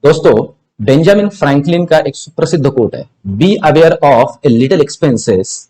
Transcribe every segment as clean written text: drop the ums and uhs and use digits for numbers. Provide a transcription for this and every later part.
दोस्तों, Benjamin Franklin का एक सुप्रसिद्ध कोट है, be aware of a little expenses,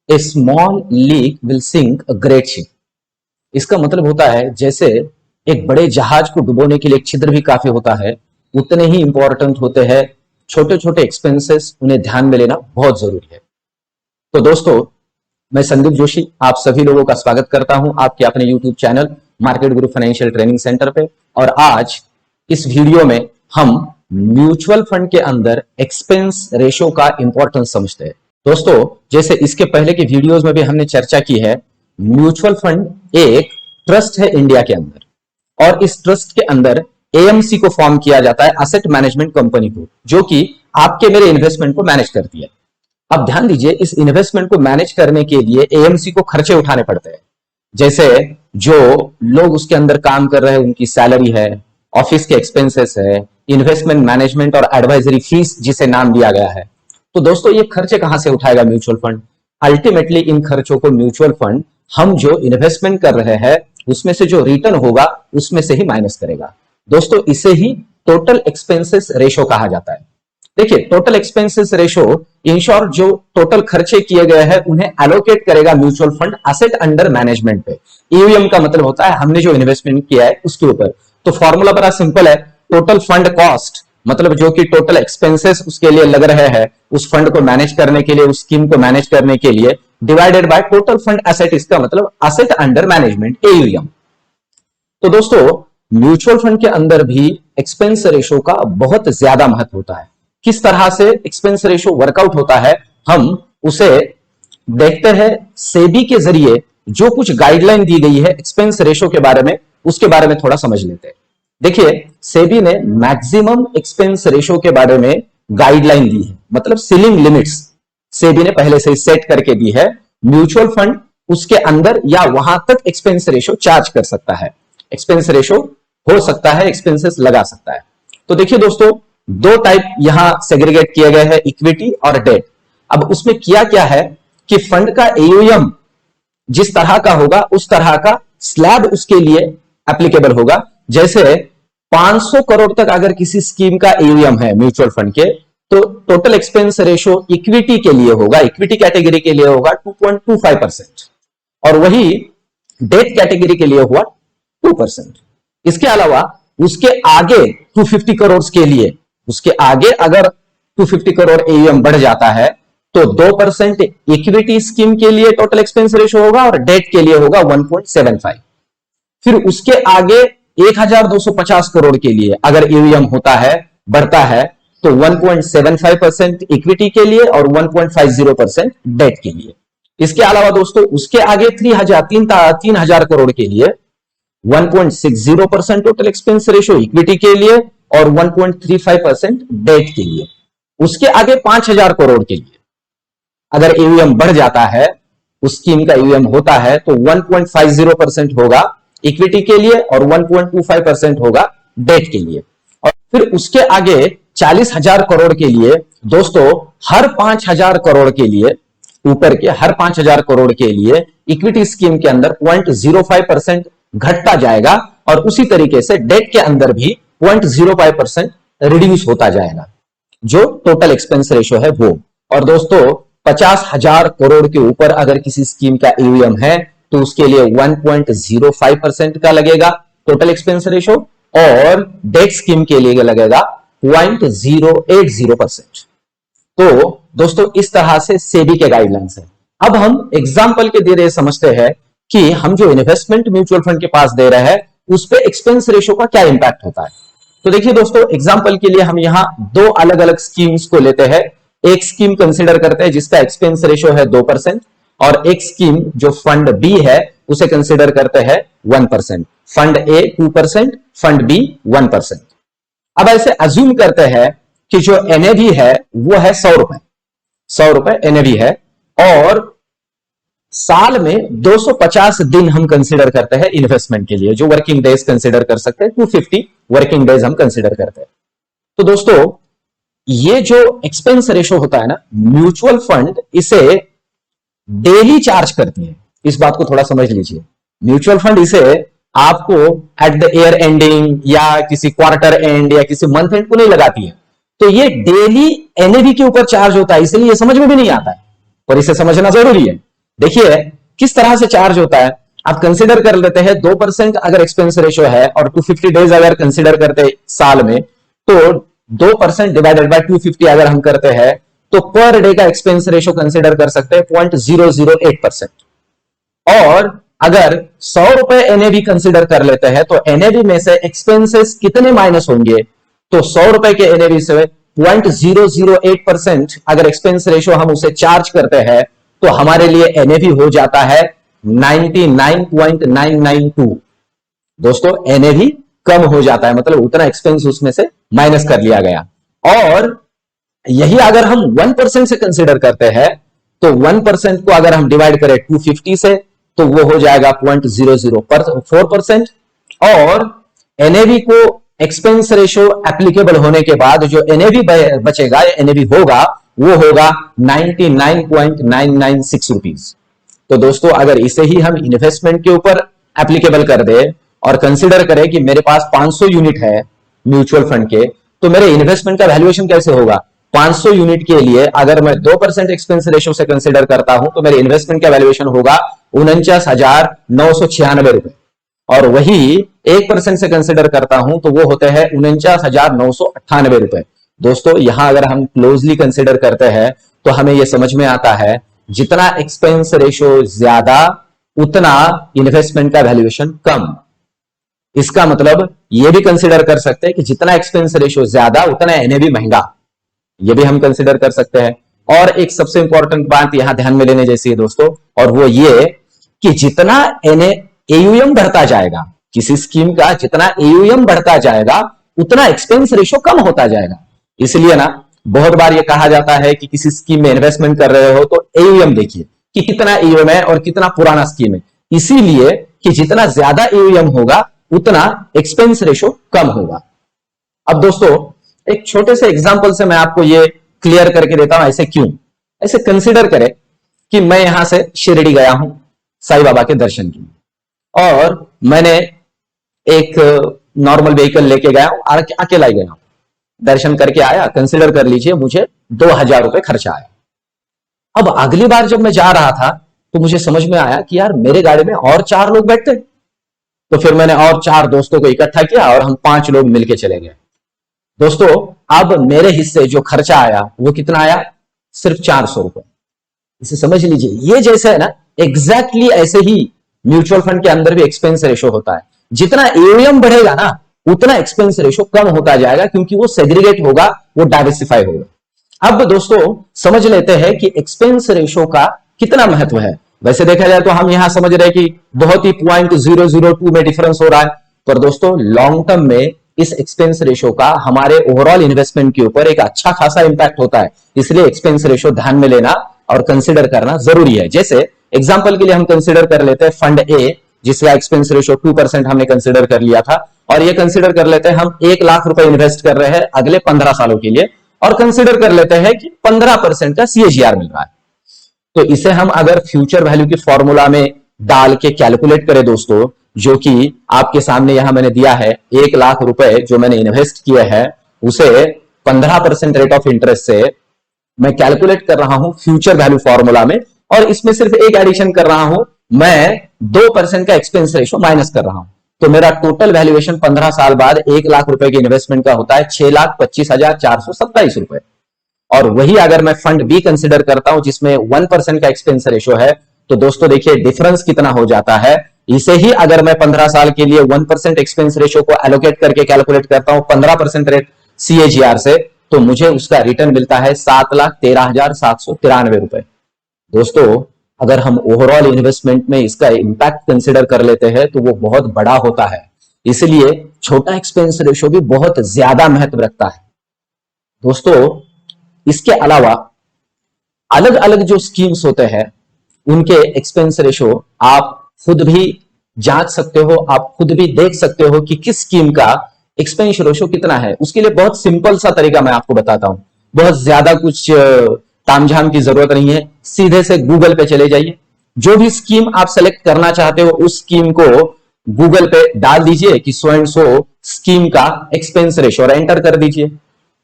a small leak will sink a great ship. इसका मतलब होता है जैसे एक बड़े जहाज को डुबोने के लिए एक छिद्र भी काफी होता है, उतने ही इंपॉर्टेंट होते हैं छोटे छोटे एक्सपेंसेस, उन्हें ध्यान में लेना बहुत जरूरी है। तो दोस्तों, मैं संदीप जोशी आप सभी लोगों का स्वागत करता हूं आपके अपने यूट्यूब चैनल मार्केट गुरु फाइनेंशियल ट्रेनिंग सेंटर पे। और आज इस वीडियो में हम म्यूचुअल फंड के अंदर एक्सपेंस रेशो का इंपॉर्टेंस समझते हैं। दोस्तों, जैसे इसके पहले के वीडियोस में भी हमने चर्चा की है, म्यूचुअल फंड एक ट्रस्ट है इंडिया के अंदर, और इस ट्रस्ट के अंदर एएमसी को फॉर्म किया जाता है, असेट मैनेजमेंट कंपनी को, जो कि आपके मेरे इन्वेस्टमेंट को मैनेज करती है। अब ध्यान दीजिए, इस इन्वेस्टमेंट को मैनेज करने के लिए एएमसी को खर्चे उठाने पड़ते हैं। जैसे जो लोग उसके अंदर काम कर रहे हैं उनकी सैलरी है, ऑफिस के एक्सपेंसेस है, इन्वेस्टमेंट मैनेजमेंट और एडवाइजरी फीस जिसे नाम दिया गया है। तो दोस्तों, ये खर्चे कहां से उठाएगा म्यूचुअल फंड? अल्टीमेटली इन खर्चों को म्यूचुअल फंड हम जो इन्वेस्टमेंट कर रहे हैं उसमें से जो रिटर्न होगा उसमें से ही माइनस करेगा। दोस्तों, इसे ही टोटल एक्सपेंसेस रेशो कहा जाता है। देखिए, total expenses ratio in short जो टोटल खर्चे किए गए हैं उन्हें एलोकेट करेगा mutual fund asset under management पे। ईयूएम का मतलब होता है हमने जो इन्वेस्टमेंट किया है उसके ऊपर। तो फॉर्मूला बड़ा सिंपल है, टोटल फंड कॉस्ट मतलब जो कि टोटल एक्सपेंसेस उसके लिए लग रहे हैं उस फंड को मैनेज करने के लिए, उस स्कीम को मैनेज करने के लिए, divided by total fund asset, इसका मतलब असेट अंडर मैनेजमेंट एयूएम। तो दोस्तों, म्यूचुअल फंड के अंदर भी एक्सपेंस रेशो का बहुत ज्यादा महत्व होता है। किस तरह से एक्सपेंस रेशो वर्कआउट होता है हम उसे देखते हैं। सेबी के जरिए जो कुछ गाइडलाइन दी गई है एक्सपेंस रेशो के बारे में, उसके बारे में थोड़ा समझ लेते हैं। देखिए, सेबी ने मैक्सिमम एक्सपेंस रेशो के बारे में गाइडलाइन दी है, मतलब सीलिंग लिमिट्स सेबी ने पहले से सेट करके दी है। म्यूचुअल फंड उसके अंदर या वहां तक एक्सपेंस रेशो चार्ज कर सकता है, एक्सपेंस रेशो हो सकता है, एक्सपेंसेस लगा सकता है। तो देखिए दोस्तों, दो टाइप यहां सेग्रीगेट किए गए हैं, इक्विटी और डेट। अब उसमें किया क्या है कि फंड का एयूएम जिस तरह का होगा उस तरह का स्लैब उसके लिए एप्लीकेबल होगा। जैसे 500 करोड़ तक अगर किसी स्कीम का एयूएम है म्यूचुअल फंड के, तो टोटल एक्सपेंस रेशो इक्विटी के लिए होगा, इक्विटी कैटेगरी के लिए होगा 2.25%, और वही डेट कैटेगरी के लिए हुआ 2%। इसके अलावा उसके आगे 250 करोड़ के लिए, उसके आगे अगर 250 करोड़ एयूएम बढ़ जाता है तो 2% इक्विटी स्कीम के लिए टोटल एक्सपेंस रेशो होगा और डेट के लिए होगा 1.75। फिर उसके आगे 1250 करोड़ के लिए अगर एयूएम होता है, बढ़ता है, तो 1.75% इक्विटी के लिए और 1.50% डेट के लिए। इसके अलावा दोस्तों, उसके आगे 3000 करोड़ के लिए 1.60% टोटल एक्सपेंस रेशो इक्विटी के लिए और 1.35% डेट के लिए। उसके आगे 5000 करोड़ के लिए अगर एयूएम बढ़ जाता है, उस स्कीम का एयूएम होता है, तो 1.50% होगा इक्विटी के लिए और 1.25% होगा डेट के लिए। और फिर उसके आगे 40,000 करोड़ के लिए दोस्तों, हर 5,000 करोड़ के लिए, ऊपर के हर 5,000 करोड़ के लिए इक्विटी स्कीम के अंदर 0.05% घटता जाएगा, और उसी तरीके से डेट के अंदर भी 0.05% रिड्यूस होता जाएगा, जो टोटल एक्सपेंस रेशो है वो। और दोस्तों, 50,000 करोड़ के ऊपर अगर किसी स्कीम का एयूएम है तो उसके लिए 1.05% का लगेगा टोटल एक्सपेंस रेशो, और डेट स्कीम के लिए लगेगा 0.080%। तो दोस्तों, इस तरह से सेबी के गाइडलाइंस है। अब हम एग्जांपल के दे समझते हैं कि हम जो इन्वेस्टमेंट म्यूचुअल फंड के पास दे रहे हैं उस पे एक्सपेंस रेशो का क्या इंपैक्ट होता है। तो देखिए दोस्तों, एग्जांपल के लिए हम यहां दो अलग अलग स्कीम्स को लेते हैं। एक स्कीम कंसीडर करते हैं जिसका एक्सपेंस रेशो है 2%, और एक स्कीम जो फंड बी है उसे कंसीडर करते हैं 1%। फंड ए 2%, फंड बी 1%। अब ऐसे अज्यूम करते हैं कि जो एनएवी है वो है 100 रुपए, 100 रुपए एनएवी है, और साल में 250 दिन हम कंसीडर करते हैं इन्वेस्टमेंट के लिए, जो वर्किंग डेज कंसीडर कर सकते हैं, 250 वर्किंग डेज हम कंसीडर करते हैं। तो दोस्तों, ये जो एक्सपेंस रेशो होता है ना, म्यूचुअल फंड इसे डेली चार्ज करती है। इस बात को थोड़ा समझ लीजिए, म्यूचुअल फंड इसे आपको एट द ईयर एंडिंग या किसी क्वार्टर एंड या किसी मंथ एंड को नहीं लगाती है। तो ये डेली एनएवी के ऊपर चार्ज होता है, इसलिए ये समझ में भी नहीं आता है, पर इसे समझना जरूरी है। देखिए किस तरह से चार्ज होता है। आप कंसिडर कर लेते हैं 2% अगर एक्सपेंस रेशियो है और 250 डेज अगर कंसिडर करते हैं साल में, तो 2% डिवाइडेड बाय 250 अगर हम करते हैं तो पर डे का एक्सपेंस रेशियो कंसिडर कर सकते हैं 0.008%। और अगर 100 रुपए एनएवी कंसिडर कर लेते हैं तो एनएवी में से एक्सपेंसेस कितने माइनस होंगे, तो 100 रुपए के एनएवी से 0.008% अगर एक्सपेंस रेशियो हम उसे चार्ज करते हैं तो हमारे लिए एनएवी हो जाता है 99.992। दोस्तों एनएवी कम हो जाता है, मतलब उतना एक्सपेंस उसमें से माइनस कर लिया गया। और यही अगर हम 1% से कंसिडर करते हैं तो 1% को अगर हम डिवाइड करें 250 से तो वो हो जाएगा 0.004%। और एनएवी को एक्सपेंस रेशियो एप्लीकेबल होने के बाद जो एनएवी बचेगा, एनएवी होगा, वो होगा 99.996 रुपीज। तो दोस्तों अगर इसे ही हम इन्वेस्टमेंट के ऊपर एप्लीकेबल कर दे और कंसिडर करें कि मेरे पास 500 यूनिट है म्यूचुअल फंड के, तो मेरे इन्वेस्टमेंट का वैल्यूएशन कैसे होगा। 500 यूनिट के लिए अगर मैं 2% एक्सपेंस रेशियो से कंसिडर करता हूं तो मेरे इन्वेस्टमेंट का वैल्यूएशन होगा 49,996 रुपए। और वही 1% से कंसिडर करता हूं तो वो होते हैं 49,998 रुपए। दोस्तों यहां अगर हम क्लोजली कंसिडर करते हैं तो हमें यह समझ में आता है जितना एक्सपेंस रेशियो ज्यादा उतना इन्वेस्टमेंट का वैल्यूएशन कम। इसका मतलब यह भी कंसिडर कर सकते हैं कि जितना एक्सपेंस रेशियो ज्यादा उतना एनएवी महंगा, यह भी हम कंसिडर कर सकते हैं। और एक सबसे इंपॉर्टेंट बात यहां ध्यान में लेने जैसी है दोस्तों, और वो ये कि जितना एयूएम बढ़ता जाएगा, किसी स्कीम का जितना एयूएम बढ़ता जाएगा उतना एक्सपेंस रेशियो कम होता जाएगा। इसलिए ना बहुत बार ये कहा जाता है कि किसी स्कीम में इन्वेस्टमेंट कर रहे हो तो एयूएम देखिए कि कितना एयूएम है और कितना पुराना स्कीम है, इसीलिए कि जितना ज्यादा एयूएम होगा उतना एक्सपेंस रेशियो कम होगा। अब दोस्तों एक छोटे से एग्जांपल से मैं आपको ये क्लियर करके देता हूं ऐसे क्यों। ऐसे कंसीडर करें कि मैं यहां से शिरडी गया हूं साईं बाबा के दर्शन के लिए, और मैंने एक नॉर्मल व्हीकल लेके गया हूं, अकेला ही गया हूं, दर्शन करके आया। कंसीडर कर लीजिए मुझे 2,000 रुपए खर्चा आया। अब अगली बार जब मैं जा रहा था तो मुझे समझ में आया कि यार मेरे गाड़ी में और 4 लोग बैठते, तो फिर मैंने और 4 दोस्तों को इकट्ठा किया और हम 5 लोग मिलके चले गए। दोस्तों अब मेरे हिस्से जो खर्चा आया वो कितना आया, सिर्फ 400 रुपए। इसे समझ लीजिए, ये जैसे है ना एग्जैक्टली ऐसे ही म्यूचुअल फंड के अंदर भी एक्सपेंस रेशियो होता है। जितना एयूएम बढ़ेगा ना उतना एक्सपेंस रेशियो कम होता जाएगा, क्योंकि वो सेग्रीगेट होगा, वो डाइवर्सिफाई होगा। अब दोस्तों समझ लेते हैं कि एक्सपेंस रेशियो का कितना महत्व है। वैसे देखा जाए तो हम यहां समझ रहे हैं कि बहुत ही 0.002 में डिफरेंस हो रहा है, पर दोस्तों लॉन्ग टर्म में इस एक्सपेंस रेशियो का हमारे ओवरऑल इन्वेस्टमेंट के ऊपर एक अच्छा खासा इंपैक्ट होता है। इसलिए एक्सपेंस रेशियो ध्यान में लेना और कंसिडर करना जरूरी है। जैसे एग्जांपल के लिए हम कंसिडर कर लेते हैं फंड ए, जिसका एक्सपेंस रेशियो 2% हमने कंसिडर कर लिया था, और ये कंसिडर कर लेते हैं हम 1 लाख रुपए इन्वेस्ट कर रहे हैं अगले 15 सालों के लिए, और कंसिडर कर लेते हैं कि 15% का सीएजीआर मिल रहा है। तो इसे हम अगर फ्यूचर वैल्यू की फॉर्मूला में डाल के कैलकुलेट करें दोस्तों, जो कि आपके सामने यहां मैंने दिया है, 1 लाख रुपए जो मैंने इन्वेस्ट किए हैं उसे 15% रेट ऑफ इंटरेस्ट से मैं कैलकुलेट कर रहा हूं फ्यूचर वैल्यू फॉर्मूला में, और इसमें सिर्फ एक एडिशन कर रहा हूं, मैं 2% का एक्सपेंस रेशियो माइनस कर रहा हूं। तो मेरा टोटल वैल्यूएशन 15 साल बाद 1 लाख रुपए के इन्वेस्टमेंट का होता है 6,25,427 रुपए। और वही अगर मैं फंड बी कंसिडर करता हूं जिसमें 1% का एक्सपेंस रेशियो है, तो दोस्तों देखिए डिफरेंस कितना हो जाता है। इसे ही अगर मैं 15 साल के लिए 1% एक्सपेंस रेशियो को एलोकेट करके कैलकुलेट करता हूं 15% रेट सीएजीआर से, तो मुझे उसका रिटर्न मिलता है 7,13,793 रुपए। दोस्तों अगर हम ओवरऑल इन्वेस्टमेंट में इसका इंपैक्ट कंसिडर कर लेते हैं तो वो बहुत बड़ा होता है। इसलिए छोटा एक्सपेंस रेशियो भी बहुत ज्यादा महत्व रखता है। दोस्तों इसके अलावा अलग अलग जो स्कीम्स होते हैं उनके एक्सपेंस रेशियो आप खुद भी जांच सकते हो, आप खुद भी देख सकते हो कि किस स्कीम का एक्सपेंस रेशियो कितना है। उसके लिए बहुत सिंपल सा तरीका मैं आपको बताता हूं, बहुत ज्यादा कुछ तामझाम की जरूरत नहीं है। सीधे से गूगल पे चले जाइए, जो भी स्कीम आप सेलेक्ट करना चाहते हो उस स्कीम को गूगल पे डाल दीजिए कि सो एंड सो स्कीम का एक्सपेंस रेशो और एंटर कर दीजिए।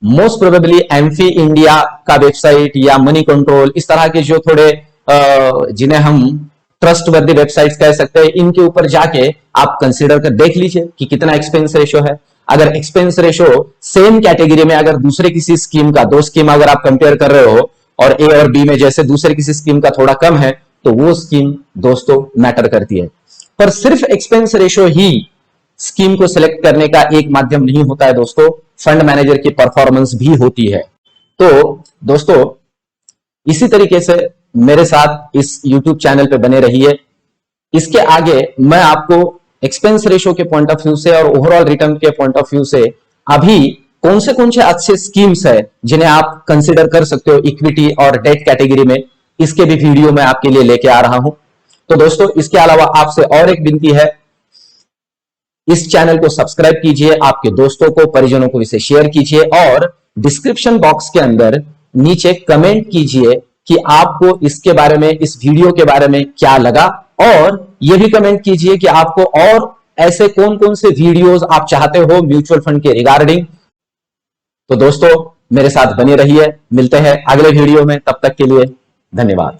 मोस्ट प्रोबेबली एमफी इंडिया का वेबसाइट या मनी कंट्रोल, इस तरह के जो थोड़े जिन्हें हम ट्रस्ट वर्दी वेबसाइट्स कह सकते हैं, इनके ऊपर जाके आप कंसीडर कर देख लीजिए कि कितना एक्सपेंस रेशो है। अगर एक्सपेंस रेशो सेम कैटेगरी में अगर दूसरे किसी स्कीम का, दो स्कीम अगर आप कंपेयर कर रहे हो और ए और बी में जैसे दूसरे किसी स्कीम का थोड़ा कम है, तो वो स्कीम दोस्तों मैटर करती है। पर सिर्फ एक्सपेंस रेशो ही स्कीम को सिलेक्ट करने का एक माध्यम नहीं होता है दोस्तों, फंड मैनेजर की परफॉर्मेंस भी होती है। तो दोस्तों इसी तरीके से मेरे साथ इस YouTube चैनल पे बने रहिए। इसके आगे मैं आपको एक्सपेंस रेशो के पॉइंट ऑफ व्यू से और ओवरऑल रिटर्न के पॉइंट ऑफ व्यू से अभी कौन से अच्छे स्कीम्स है जिन्हें आप कंसिडर कर सकते हो इक्विटी और डेट कैटेगरी में, इसके भी वीडियो मैं आपके लिए लेके आ रहा हूं। तो दोस्तों इसके अलावा आपसे और एक विनती है, इस चैनल को सब्सक्राइब कीजिए, आपके दोस्तों को, परिजनों को इसे शेयर कीजिए और डिस्क्रिप्शन बॉक्स के अंदर नीचे कमेंट कीजिए कि आपको इसके बारे में, इस वीडियो के बारे में क्या लगा, और यह भी कमेंट कीजिए कि आपको और ऐसे कौन कौन से वीडियोस आप चाहते हो म्यूचुअल फंड के रिगार्डिंग। तो दोस्तों मेरे साथ बने रहिए, मिलते हैं अगले वीडियो में, तब तक के लिए धन्यवाद।